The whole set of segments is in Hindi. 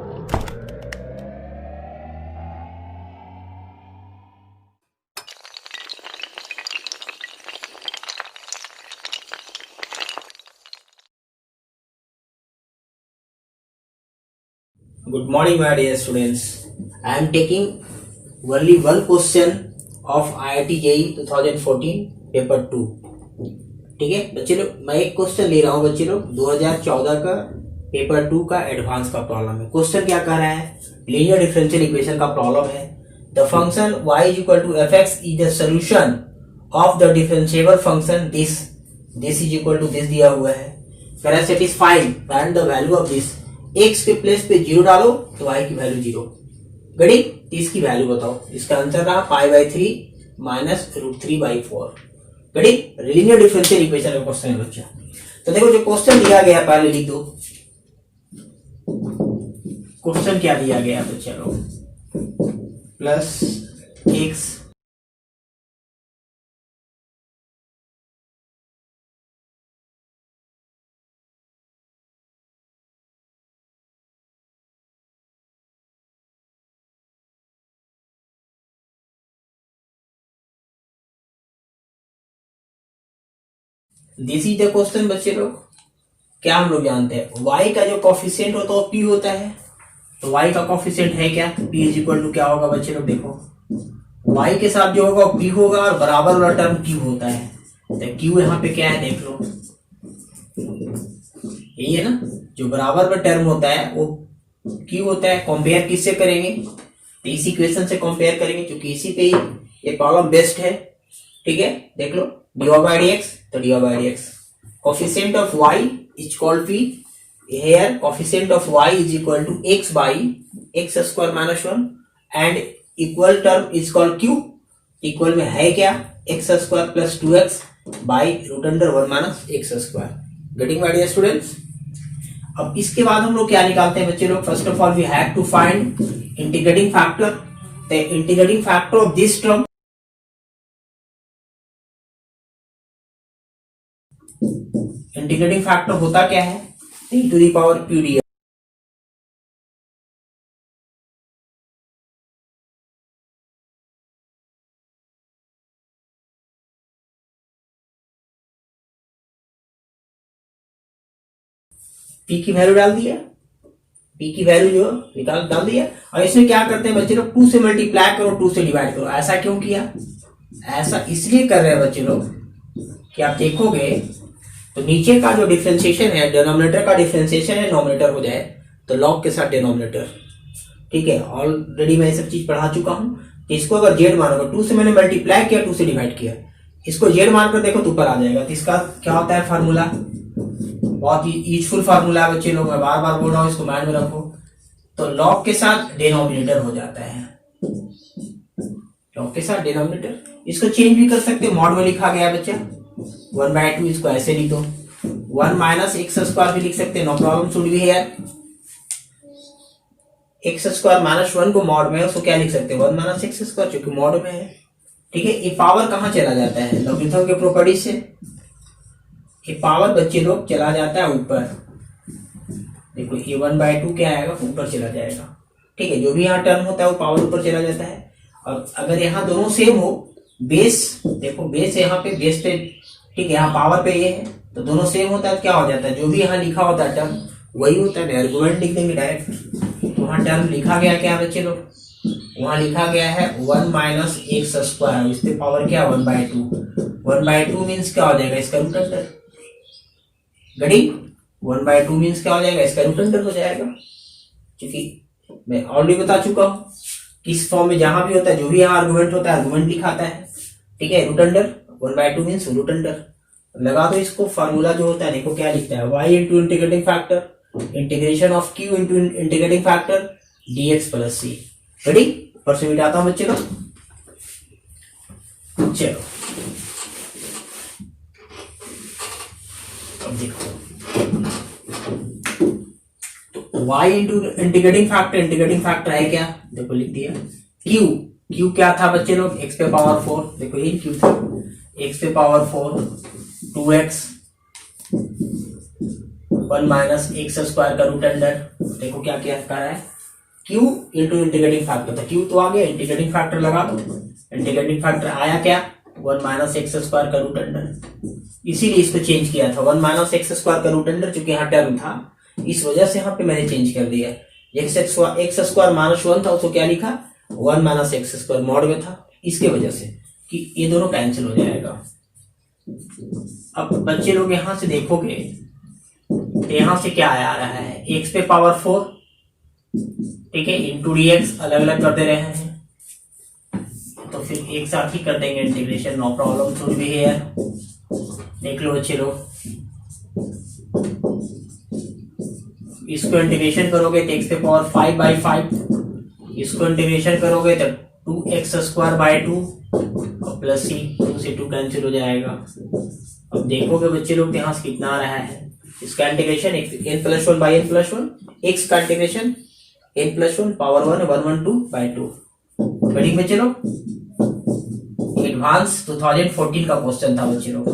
Good morning, my dear students. I am taking only one question of IIT JEE 2014 paper 2. ठीक है बच्चे लोग, मैं एक क्वेश्चन ले रहा हूँ बच्चे लोग 2014 का पेपर 2 का एडवांस का प्रॉब्लम है. क्वेश्चन क्या कर रहा है? लीनियर डिफरेंशियल इक्वेशन का प्रॉब्लम है. The function y is equal to fx is the solution of the differentiable function this is equal to this दिया हुआ है. कह satisfy find the value of this. x के प्लेस पे 0 डालो तो y की वैल्यू 0. गड़ी तो इसकी वैल्यू बताओ. इसका आंसर रहा π/3 माइनस √3/4. गड़ी लीनियर डिफरेंशियल इक्वेशन का क्वेश्चन है बच्चा. तो देखो जो क्वेश्चन दिया गया पहले लिख दो. क्वेश्चन क्या दिया गया बच्चा लोग? Plus x this is the question बच्चे लोग. क्या हम लोग जानते हैं y का जो कॉफिशिएंट होता है वो p होता है. तो y का कॉफिशिएंट है क्या? p इज इक्वल टू क्या होगा बच्चे लोग? देखो y के साथ जो होगा वो p होगा और बराबर वाला टर्म q होता है. तो q यहाँ पे क्या है देख लो, यही है ना. जो बराबर में टर्म होता है वो q होता है. कंपेयर किससे करेंगे? तो इस इक्वेशन से कंपेयर करेंगे क्योंकि इसी पे ये प्रॉब्लम बेस्ट है. ठीक है देख लो dy/dx. तो dy/dx coefficient of y is called p. Here coefficient of y is equal to x by x square minus 1 and equal term is called q. Equal में है क्या? x square plus 2x by √1 minus x square. Getting my dear students? अब इसके बाद हम लोग क्या निकालते हैं बच्चे लोग? First of all we have to find integrating factor. The integrating factor of this term, integrating factor होता क्या है? e to the power p dx. p की वैल्यू डाल दिया, p की वैल्यू जो निकाल डाल दिया. और इसमें क्या करते हैं बच्चे लोग? 2 से मल्टीप्लाई करो, 2 से डिवाइड करो. ऐसा क्यों किया? ऐसा इसलिए कर रहे हैं बच्चे लोग कि आप देखोगे तो नीचे का जो डिफरेंशिएशन है, डिनोमिनेटर का डिफरेंशिएशन है, नोमिनेटर हो जाए तो लॉग के साथ डिनोमिनेटर. ठीक है ऑलरेडी मैं ये सब चीज पढ़ा चुका हूं. तो इसको अगर जेड मानोगे, 2 से मैंने मल्टीप्लाई किया, 2 से डिवाइड किया, इसको जेड मानकर देखो तो ऊपर आ जाएगा. तो इसका क्या होता है फार्मूला? बहुत ही यूजफुल फार्मूला है बच्चे लोग, मैं बार बार बोल रहा हूँ, इसको माइंड में रखो. तो लॉग के साथ डिनोमिनेटर हो जाता है. लॉग के साथ डिनोमिनेटर. इसको चेंज भी कर सकते हो, मॉड में लिखा गया बच्चा 1/2. इसको ऐसे लिख दो. 1 माइनस एक्स स्क्वायर भी लिख सकते हैं, नो प्रॉब्लम. शुड भी है एक्स स्क्वायर माइनस 1 को मॉड में, उसको क्या लिख सकते हैं? 1 माइनस एक्स स्क्वायर, चूंकि मॉड में है. ठीक है ये पावर कहाँ चला जाता है? लॉगरिथम के प्रॉपर्टी से ये पावर बच्चे लोग चला जाता है ऊपर. देखो ये 1/2 क्या आएगा? ऊपर चला जाएगा. ठीक है जो भी यहाँ टर्म होता है वो पावर ऊपर चला जाता है. और अगर यहाँ दोनों सेम हो, बेस देखो बेस यहाँ पे, बेस पे ठीक है यहाँ पावर पे ये है, तो दोनों सेम होता है तो क्या हो जाता है? जो भी यहाँ लिखा होता है टर्म वही होता है. आर्गुमेंट लिख देंगे डायरेक्ट. तो वहाँ टर्म लिखा गया क्या बच्चे लोग? वहां लिखा गया है 1 माइनस एक्स स्क्वायर. इसके पावर क्या? 1/2. 1/2 मीन्स क्या हो जाएगा? इसका रूट अंडर. गड़ी 1/2 मीन्स क्या हो जाएगा? इसका रूट अंडर हो जाएगा. क्योंकि मैं ऑलरेडी बता चुका हूं किस फॉर्म में जहां भी होता है, जो भी यहाँ आर्गुमेंट होता है आर्गुमेंट लिखाता है. ठीक है root under 1/2 means root under. लगा दो इसको. फार्मूला जो होता है देखो क्या लिखता है? y into integrating factor integration of q into integrating factor dx plus c. Ready? ऊपर से मिटाता हूं बच्चे को. चलो अब देखो तो y इंटू इंटीग्रेटिंग फैक्टर है क्या? देखो लिख दिया. q क्या था बच्चे लोग? x पे पावर 4. देखो ये q था x पे power 4 2x 1 minus x square का रूट अंडर. देखो क्या क्या कर रहा है? क्यू इंटू इंटीग्रेटिंग फैक्टर था, क्यू तो आ गया, इंटीग्रेटिंग फैक्टर लगा दो, इंटीग्रेटिंग फैक्टर आया क्या 1 माइनस एक्स स्क्वायर का रूट अंडर, इसीलिए इसको चेंज किया था 1 माइनस एक्स स्क्वायर का रूट अंडर, चूंकि यहाँ टर्म था इस वजह से यहाँ पे मैंने चेंज कर दिया। एक्स स्क्वायर माइनस 1 था उसको क्या लिखा 1 माइनस एक्स स्क्वायर मॉड में था, इसके वजह से कि ये दोनों कैंसिल हो जाएगा। अब बच्चे लोग यहां से देखोगे तो यहां से क्या आ रहा है एक्स पे पावर 4, ठीक है, इंटू डी एक्स अलग अलग कर दे रहे हैं तो फिर एक साथ ही कर देंगे integration, no problem should be here. देख लो बच्चे लोग, इसको इंटीग्रेशन करोगे तो एक्स पे पावर 5/5, इसको इंटीग्रेशन करोगे तो 2x स्क्वायर बाय 2 और प्लस सी 2 से 2 कैंसिल हो जाएगा। अब देखोगे बच्चे लोग यहाँ से कितना आ रहा है, इसका integration n+1 by n+1, x का इंटीग्रेशन n+1 पावर 1/2 बड़ी बच्चे लोग, एडवांस 2014 का क्वेश्चन था बच्चे लोग।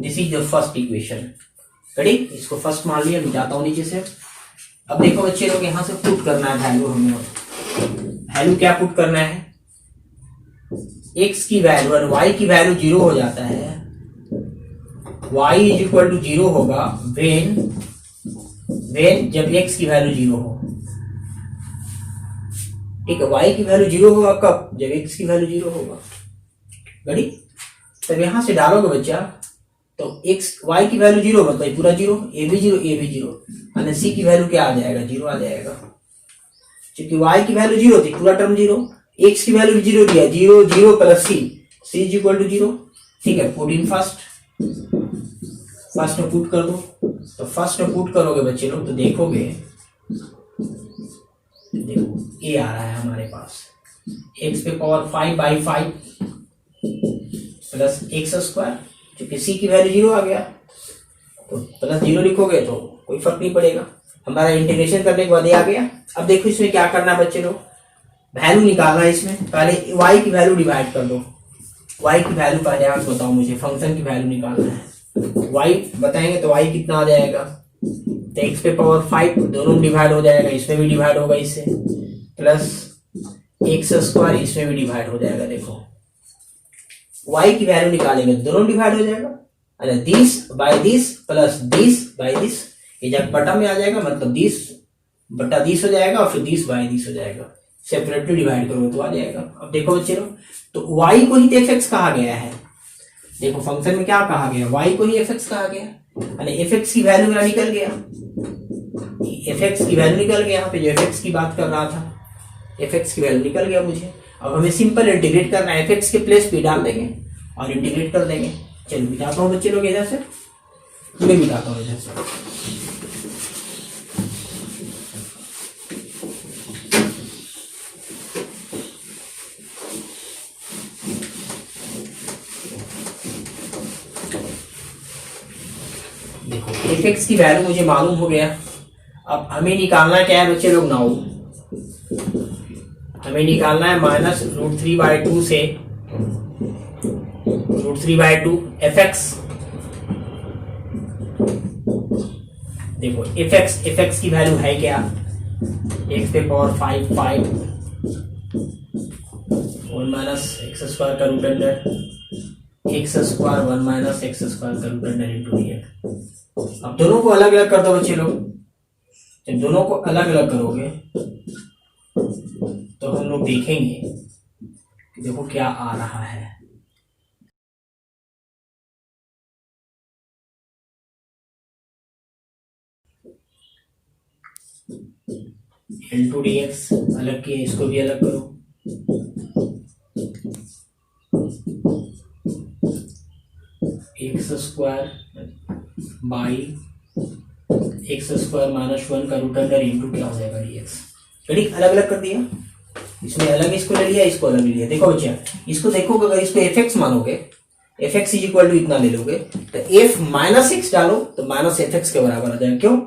This is the first equation, ready, इसको फर्स्ट मान लिया, मिटाता हूं नीचे से। अब देखो बच्चे लोग यहाँ से पुट करना है वैल्यू, हमें वैल्यू क्या पुट करना है, x की वैल्यू और y की वैल्यू 0 हो जाता है, y इज इक्वल टू 0 होगा वेन जब x की वैल्यू 0 हो, ठीक है, y की वैल्यू 0 होगा कब, जब x की वैल्यू 0 होगा, रेडी। तब यहां से डालोगे बच्चा तो x y की वैल्यू 0 मतलब पूरा 0, a भी 0 a भी 0, और c की वैल्यू क्या आ जाएगा 0 आ जाएगा, क्योंकि y की वैल्यू 0 थी पूरा टर्म 0, x की वैल्यू भी 0 दिया, 0 0 plus c is equal to 0, ठीक है, पुट इन फर्स्ट में पुट कर दो। तो फर्स्ट में पुट करोगे बच्चे लोग तो देखोगे, देखो ये आ रहा है हमारे पास x पे पावर 5/5 प्लस एक्स स्क्वायर, क्योंकि c की वैल्यू 0 आ गया तो प्लस 0 लिखोगे तो कोई फर्क नहीं पड़ेगा, हमारा इंटीग्रेशन करने के बाद ये आ गया। अब देखो इसमें क्या करना है बच्चे लोग, वैल्यू निकालना है, इसमें पहले y की वैल्यू डिवाइड कर दो, y की वैल्यू पहले आप बताओ मुझे, फंक्शन की वैल्यू निकालना है, y बताएंगे तो y कितना आ जाएगा, तो x पे पावर 5 दोनों में डिवाइड हो जाएगा, इसमें भी डिवाइड होगा इससे, प्लस एक्स स्क्वायर इसमें भी डिवाइड हो जाएगा, देखो y की वैल्यू निकालेंगे तो दोनों डिवाइड हो जाएगा, अरे this by this plus this by this, ये जब बटा में आ जाएगा मतलब 10/10 हो जाएगा और फिर 10/10 हो जाएगा, सेपरेटली डिवाइड करो तो आ जाएगा। अब देखो बच्चे लोग, तो y को ही तो fx कहा गया है, देखो फंक्शन में क्या कहा गया, y को ही fx कहा गया, यानी fx की वैल्यू मेरा निकल गया, fx की वैल्यू निकल गया, यहाँ पे जो fx की बात कर रहा था fx की वैल्यू निकल गया मुझे। अब हमें सिंपल इंटीग्रेट करना है, fx के प्लेस पे डाल देंगे और इंटीग्रेट कर देंगे। चलो मिटाता हूँ बच्चे लोग इधर से, मैं मिटाता हूँ इधर से, देखो fx की वैल्यू मुझे मालूम हो गया। अब हमें निकालना क्या है बच्चे लोग, नाउ हमें निकालना है -√3/2 से √3/2 fx, देखो fx की वैल्यू है क्या, x पे पावर 5 1 माइनस एक्स स्क्वायर का root under x square 1 minus x square का रूट अंडर इंटू dx। अब दोनों को अलग अलग कर दो बच्चे लोग, जब दोनों को अलग अलग करोगे तो हम लोग देखेंगे कि देखो क्या आ रहा है, इंटू dx अलग किए, इसको भी अलग करो, x square by x square -1 का रूट अंडर इंटू क्या हो जाएगा dx, ठीक अलग अलग कर दिया, इसमें अलग इसको ले लिया, इसको अलग ले लिया। देखो बच्चा इसको देखोगे, अगर इसको fx मानोगे, fx इज इक्वल टू इतना ले लोगे तो f -x डालो तो -fx के बराबर आ जाएगा, क्यों,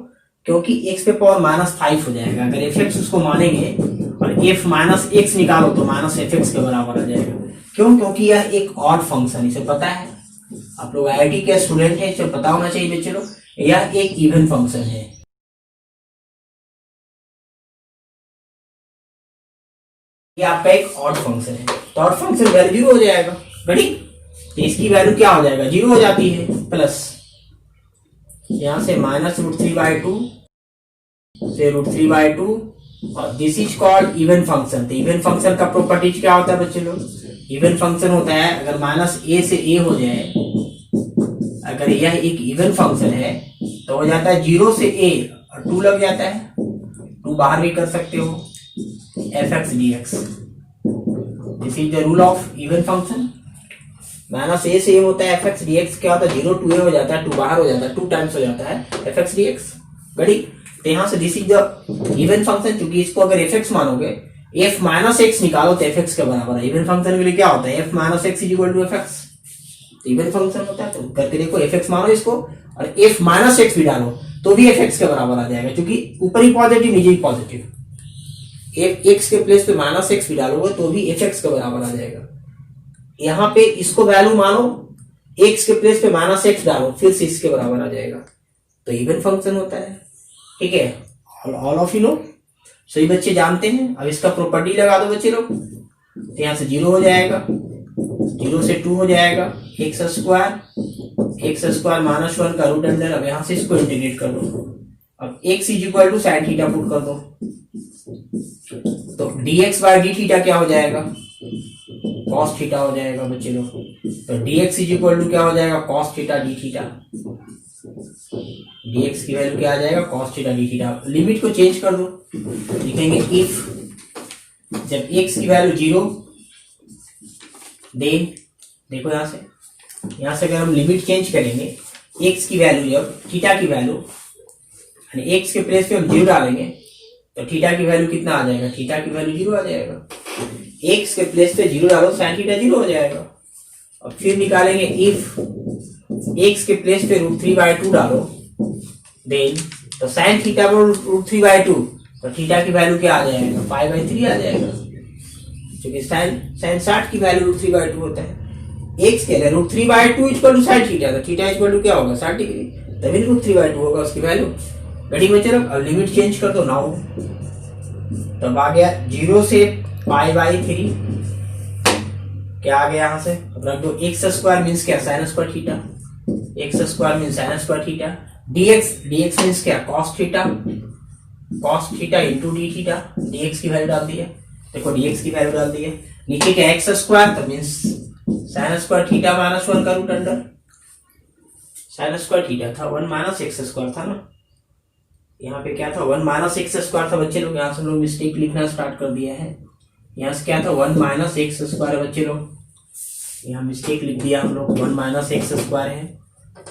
क्योंकि x पे पावर -5 हो जाएगा, अगर fx उसको मानेंगे और f -x निकालो तो -fx के बराबर आ जाएगा, क्यों, क्योंकि यह एक ऑड फंक्शन, इसे पता है, आप लोग IIT के स्टूडेंट हैं, इसे पता होना चाहिए बच्चे लोग, यह एक इवन फंक्शन है। ये आपका एक ऑड फंक्शन है, तो ऑड फंक्शन वैल्यू जीरो हो जाएगा। रेडी, तो इसकी वैल्यू क्या हो जाएगा, जीरो हो जाती है, प्लस यहां से -√3/2 से √3/2, और this is called even function. तो इवन फंक्शन का प्रॉपर्टीज क्या होता है बच्चे लोग, इवन फंक्शन होता है अगर -a से a हो जाए, अगर यह एक इवन फंक्शन है तो हो जाता है 0 से a और 2 लग जाता है, 2 बाहर भी कर सकते हो, fx dx। This is the rule of even function. -a से a होता है fx dx, क्या होता है 0 to a हो जाता है, 2 बाहर हो जाता है, 2 टाइम्स हो जाता है fx dx। गड़ी, तो यहां से this is the even function, क्योंकि इसको अगर fx मानोगे, f माइनस एक्स निकालो तो fx के बराबर है। इवन फंक्शन के लिए क्या होता है, f minus x equal to fx, even function होता है। तो करके देखो, fx मानो इसको और f माइनस एक्स भी डालो तो भी fx के बराबर आ जाएगा, क्योंकि ऊपर ही पॉजिटिव नीचे ही पॉजिटिव। x के प्लेस पे माइनस एक्स भी डालोगे तो भी fx के बराबर आ जाएगा। यहाँ पे इसको वैल्यू मानो, x के प्लेस पे माइनस एक्स डालो, फिर से इसके बराबर आ जाएगा, तो इवन फंक्शन होता है। ठीक है, ऑल ऑफ यू नो, सही बच्चे जानते हैं। अब इसका प्रॉपर्टी लगा दो बच्चे लोग, तो यहाँ से 0 हो जाएगा, 0 से 2 हो जाएगा, एक्स स्क्वायर -1 का रूट अंडर। अब यहाँ से इसको इंटीग्रेट कर दो, अब x is equal to sine theta put कर दो, तो dx बाय डी थीटा क्या हो जाएगा, कॉस थीटा हो जाएगा बच्चे लोग। तो dx इज इक्वल टू क्या हो जाएगा, cos theta D theta. dx की वैल्यू क्या आ जाएगा, cos theta D theta. Limit को चेंज कर दो, लिखेंगे इफ जब x की वैल्यू 0, देन देखो यहां से अगर हम लिमिट चेंज करेंगे, x की वैल्यू जब थीटा की वैल्यू यानी x के प्लेस पे हम 0 डालेंगे तो थीटा की वैल्यू कितना आ जाएगा, थीटा की वैल्यू 0 आ जाएगा। x के प्लेस पे 0 डालो, साइन थीटा 0 हो जाएगा। और फिर निकालेंगे इफ x के प्लेस पे √3/2 डालो, देन तो साइन थीटा पर √3/2, तो थीटा की वैल्यू क्या आ जाएगा, π/3 आ जाएगा, क्योंकि साइन 60 की वैल्यू √3/2 होता है। x के लिए √3/2 इक्वल टू साइन थीटा, तो थीटा इक्वल टू क्या होगा, 60 डिग्री, तभी √3/2 होगा उसकी वैल्यू। रेडी में चलो, अब लिमिट चेंज कर दो नाउ, तब आ गया 0 से π/3, क्या आ गया यहाँ से, अब रख दो x² मीन्स क्या, sign square theta, x² means sign square theta, dx means क्या, cos theta into D theta. dx की वैल्यू डाल दी है, देखो dx की वैल्यू डाल दी है, नीचे क्या x² तो मीन्स साइन स्क्वायर थीटा -1 का root under, sine square theta था 1 - x² था ना, यहाँ पे क्या था 1 - x² था बच्चे लोग। यहाँ से लोग मिस्टेक लिखना स्टार्ट कर दिया है, यहाँ से क्या था 1 - x² बच्चे लोग, यहाँ मिस्टेक लिख दिया हम लोग, 1 - x² है।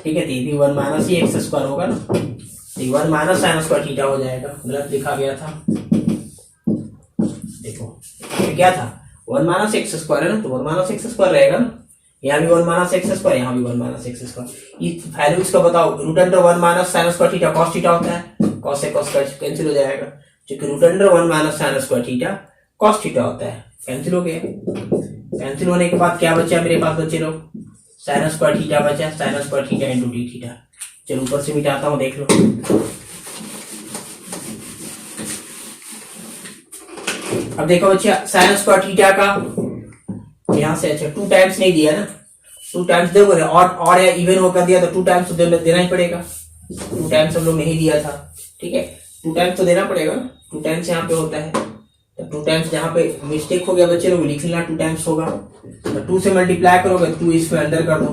ठीक है, तो ये भी 1 - ही x² होगा ना, तो 1 - साइन स्क्वायर थीटा हो जाएगा, गलत लिखा गया था। देखो क्या था 1 - x² है ना, तो 1 - x² रहेगा ना, यहाँ भी 1 - x², यहाँ भी 1 - x²। इस वैल्यू इसका बताओ, root under 1 - sine square theta cos theta होता है, कॉस से कॉस कैंसिल हो जाएगा, क्योंकि root under 1 - sine square theta cos theta होता है, कैंसिल हो गया। कैंसिल होने के बाद क्या बचा मेरे पास बच्चे लोग, साइन स्क्वायर थीटा बचा, sign square theta into D theta. चलो ऊपर से मिटाता हूँ, देख लो। अब देखो बच्चा, साइन स्क्वायर थीटा का यहाँ से, अच्छा 2 टाइम्स नहीं दिया ना, 2 टाइम्स देखो, और या इवन होकर दिया तो 2 टाइम्स तो देना ही पड़ेगा, 2 टाइम्स हम लोग नहीं दिया था। ठीक है, 2 टाइम्स तो देना पड़ेगा, 2 टाइम्स यहाँ पे होता है, तो 2 टाइम्स जहाँ पे मिस्टेक हो गया बच्चे लोग लिख लेना, 2 टाइम्स होगा, तो 2 से मल्टीप्लाई करोगे, 2 इसमें अंदर कर दो,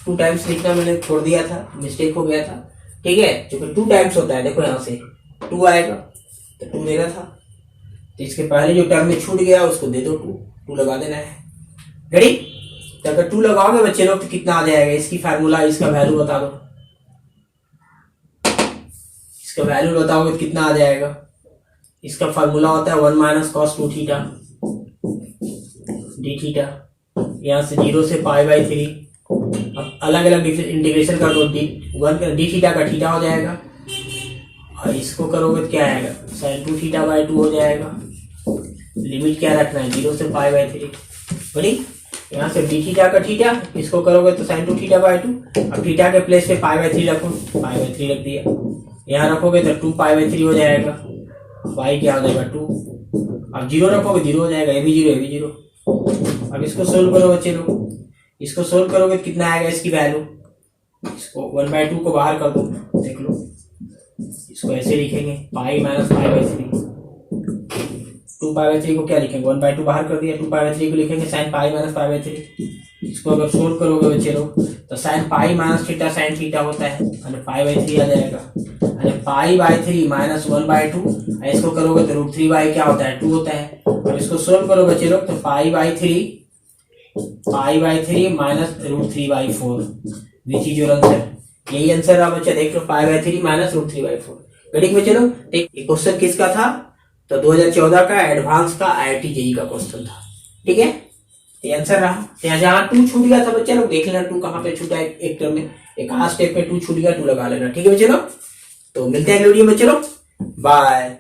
2 टाइम्स लिखना मैंने छोड़ दिया था, मिस्टेक हो गया था। ठीक है, क्योंकि 2 टाइम्स होता है, देखो यहाँ से 2 आएगा तो 2 देना था, तो इसके पहले जो टर्म में छूट गया उसको दे दो, 2 लगा देना है। रेडी, तो अगर 2 लगाओगे बच्चे लोग तो कितना आ जाएगा, इसकी फार्मूला, इसका वैल्यू बता दो, इसका वैल्यू बताओगे तो कितना आ जाएगा। इसका फार्मूला होता है 1 - cos 2 थीटा डी थीटा, यहाँ से 0 से π/3। अब अलग अलग इंटीग्रेशन कर दो, डी थीटा का थीटा हो जाएगा, और इसको करोगे तो क्या आएगा, sin 2 θ/2 हो जाएगा। लिमिट क्या रखना है, 0 से π/3। बड़ी, यहाँ से डी थीटा का थीटा, इसको करोगे तो sin 2 θ/2। अब थीटा के प्लेस पे π/3 रखो, π/3 रख दिया, यहाँ रखोगे तो 2 π/3 हो जाएगा, y क्या हो जाएगा 2। अब जीरो रखोगे जीरो हो जाएगा, ये भी जीरो, ये भी जीरो। अब इसको सोल्व करो बच्चे लोग, इसको सोल्व करोगे तो कितना आएगा इसकी वैल्यू, इसको 1/2 को बाहर कर दो, देख लो इसको ऐसे लिखेंगे pi minus pi by 3, 2 pi by 3 को क्या लिखेंगे 1/2 बाहर कर दिया, 2 पाई बाई 3 को लिखेंगे sine pi minus pi by 3। इसको अगर सोल्व करोगे बच्चे लोग तो sine pi minus theta sine theta होता है, और पाई बाई 3 आ जाएगा, और पाई बाई 3 माइनस 1/2, इसको करोगे तो √3 बाई क्या होता है 2 होता है। अब इसको सोल्व करो बच्चे लोग तो pi by 3 minus √3/4, which is your answer. यही आंसर रहा बच्चा, देख लो पाई बाई 3 माइनस √3/4। ठीक बच्चे लोग, ठीक। ये क्वेश्चन किसका था, तो 2014 का एडवांस का IIT JEE का क्वेश्चन था, ठीक है। ये आंसर रहा। यहाँ जहाँ 2 छूट गया था बच्चे लोग देख लेना 2 कहाँ पे छूटा है, एक टर्म में, एक हाफ स्टेप पे 2 छूट गया, 2 लगा लेना, ठीक है बच्चे लोग। तो मिलते हैं अगले वीडियो में बच्चे लोग, बाय।